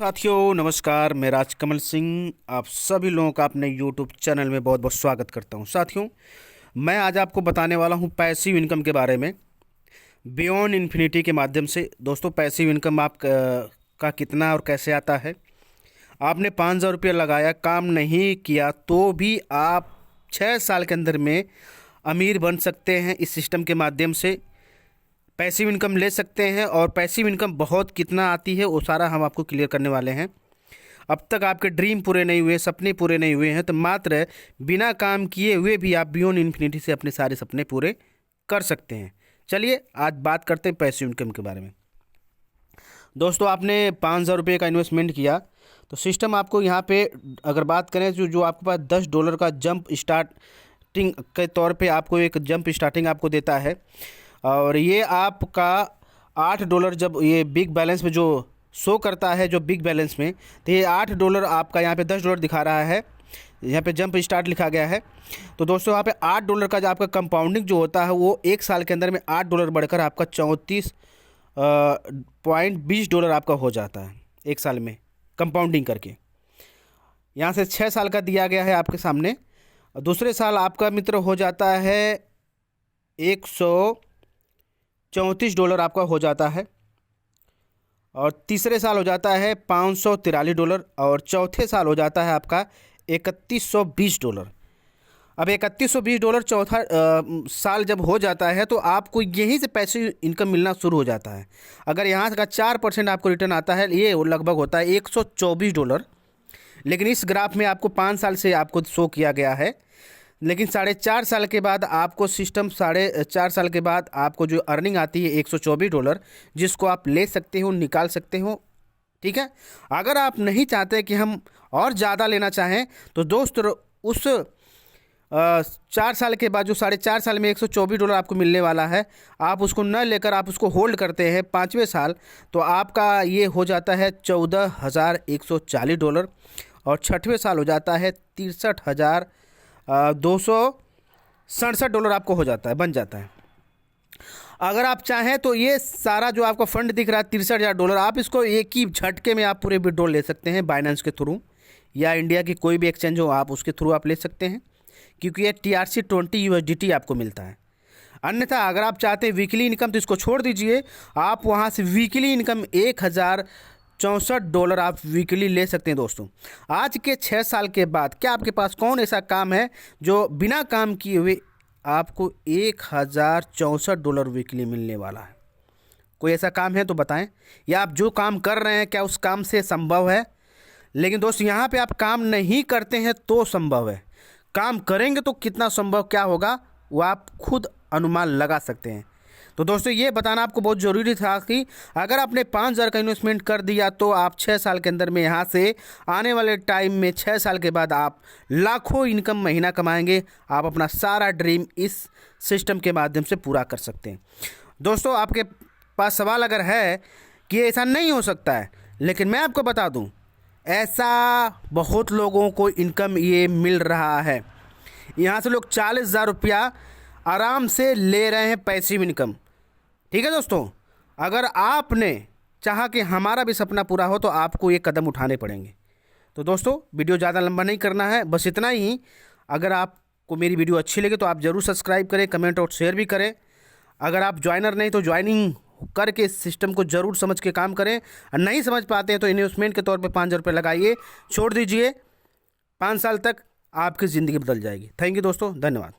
साथियों नमस्कार, मैं राजकमल सिंह आप सभी लोगों का अपने YouTube चैनल में बहुत बहुत स्वागत करता हूं। साथियों, मैं आज आपको बताने वाला हूं पैसिव इनकम के बारे में बियॉन्ड इन्फिनिटी के माध्यम से। दोस्तों, पैसिव इनकम का कितना और कैसे आता है। आपने 5,000 रुपया लगाया, काम नहीं किया तो भी आप 6 साल के अंदर में अमीर बन सकते हैं। इस सिस्टम के माध्यम से पैसिव इनकम ले सकते हैं और पैसिव इनकम बहुत कितना आती है वो सारा हम आपको क्लियर करने वाले हैं। अब तक आपके ड्रीम पूरे नहीं हुए, सपने पूरे नहीं हुए हैं, तो मात्र बिना काम किए हुए भी आप बियॉन्ड इन्फिनिटी से अपने सारे सपने पूरे कर सकते हैं। चलिए आज बात करते हैं पैसिव इनकम के बारे में। दोस्तों, आपने 5,000 रुपये का इन्वेस्टमेंट किया तो सिस्टम आपको यहाँ पे अगर बात करें जो आपके पास $10 का जंप स्टार्टिंग के तौर पे आपको एक जंप स्टार्टिंग आपको देता है। और ये आपका $8 जब ये बिग बैलेंस में जो शो करता है, जो बिग बैलेंस में, तो ये $8 आपका यहाँ पे $10 दिखा रहा है। यहाँ पे जंप स्टार्ट लिखा गया है। तो दोस्तों, यहाँ पे $8 का जो आपका कंपाउंडिंग जो होता है वो एक साल के अंदर में $8 बढ़कर आपका 34.20 आपका हो जाता है एक साल में कंपाउंडिंग करके। यहाँ से 6 साल का दिया गया है आपके सामने। दूसरे साल आपका मित्र हो जाता है $134 आपका हो जाता है, और तीसरे साल हो जाता है $543 और चौथे साल हो जाता है आपका $3,120। अब $3,120 चौथा साल जब हो जाता है तो आपको यहीं से पैसे इनकम मिलना शुरू हो जाता है। अगर यहाँ का 4% आपको रिटर्न आता है, ये लगभग होता है $124। लेकिन इस ग्राफ में आपको 5 साल से आपको शो किया गया है। लेकिन 4.5 साल के बाद आपको सिस्टम 4.5 साल के बाद आपको जो अर्निंग आती है $124, जिसको आप ले सकते हो, निकाल सकते हो। ठीक है। अगर आप नहीं चाहते कि हम और ज़्यादा लेना चाहें तो दोस्त उस 4 साल के बाद जो 4.5 साल में $124 आपको मिलने वाला है, आप उसको न लेकर आप उसको होल्ड करते हैं 5वें साल, तो आपका ये हो जाता है $14,140 और 6वें साल हो जाता है $63,267 आपको हो जाता है, बन जाता है। अगर आप चाहें तो ये सारा जो आपका फंड दिख रहा है $63,000, आप इसको एक ही झटके में आप पूरे विड्रॉल ले सकते हैं बाइनेंस के थ्रू, या इंडिया की कोई भी एक्सचेंज हो आप उसके थ्रू आप ले सकते हैं, क्योंकि ये TRC20 USDT आपको मिलता है। अन्यथा अगर आप चाहते हैं वीकली इनकम तो इसको छोड़ दीजिए, आप वहाँ से वीकली इनकम $1,064 आप वीकली ले सकते हैं। दोस्तों, आज के 6 साल के बाद क्या आपके पास कौन ऐसा काम है जो बिना काम किए हुए आपको $1,064 वीकली मिलने वाला है? कोई ऐसा काम है तो बताएं, या आप जो काम कर रहे हैं क्या उस काम से संभव है? लेकिन दोस्त, यहाँ पे आप काम नहीं करते हैं तो संभव है, काम करेंगे तो कितना संभव क्या होगा वो आप खुद अनुमान लगा सकते हैं। तो दोस्तों, ये बताना आपको बहुत ज़रूरी था कि अगर आपने 5,000 का इन्वेस्टमेंट कर दिया तो आप 6 साल के अंदर में यहाँ से आने वाले टाइम में 6 साल के बाद आप लाखों इनकम महीना कमाएंगे। आप अपना सारा ड्रीम इस सिस्टम के माध्यम से पूरा कर सकते हैं। दोस्तों, आपके पास सवाल अगर है कि ऐसा नहीं हो सकता है, लेकिन मैं आपको बता दूँ ऐसा बहुत लोगों को इनकम ये मिल रहा है। यहाँ से लोग 40,000 रुपया आराम से ले रहे हैं पैसिव इनकम। ठीक है दोस्तों, अगर आपने चाहा कि हमारा भी सपना पूरा हो तो आपको ये कदम उठाने पड़ेंगे। तो दोस्तों, वीडियो ज़्यादा लंबा नहीं करना है, बस इतना ही। अगर आपको मेरी वीडियो अच्छी लगे तो आप ज़रूर सब्सक्राइब करें, कमेंट और शेयर भी करें। अगर आप ज्वाइनर नहीं तो ज्वाइनिंग करके इस सिस्टम को ज़रूर समझ के काम करें। और नहीं समझ पाते हैं तो इन्वेस्टमेंट के तौर पे 5,000 रुपये लगाइए, छोड़ दीजिए। 5 साल तक आपकी ज़िंदगी बदल जाएगी। थैंक यू दोस्तों, धन्यवाद।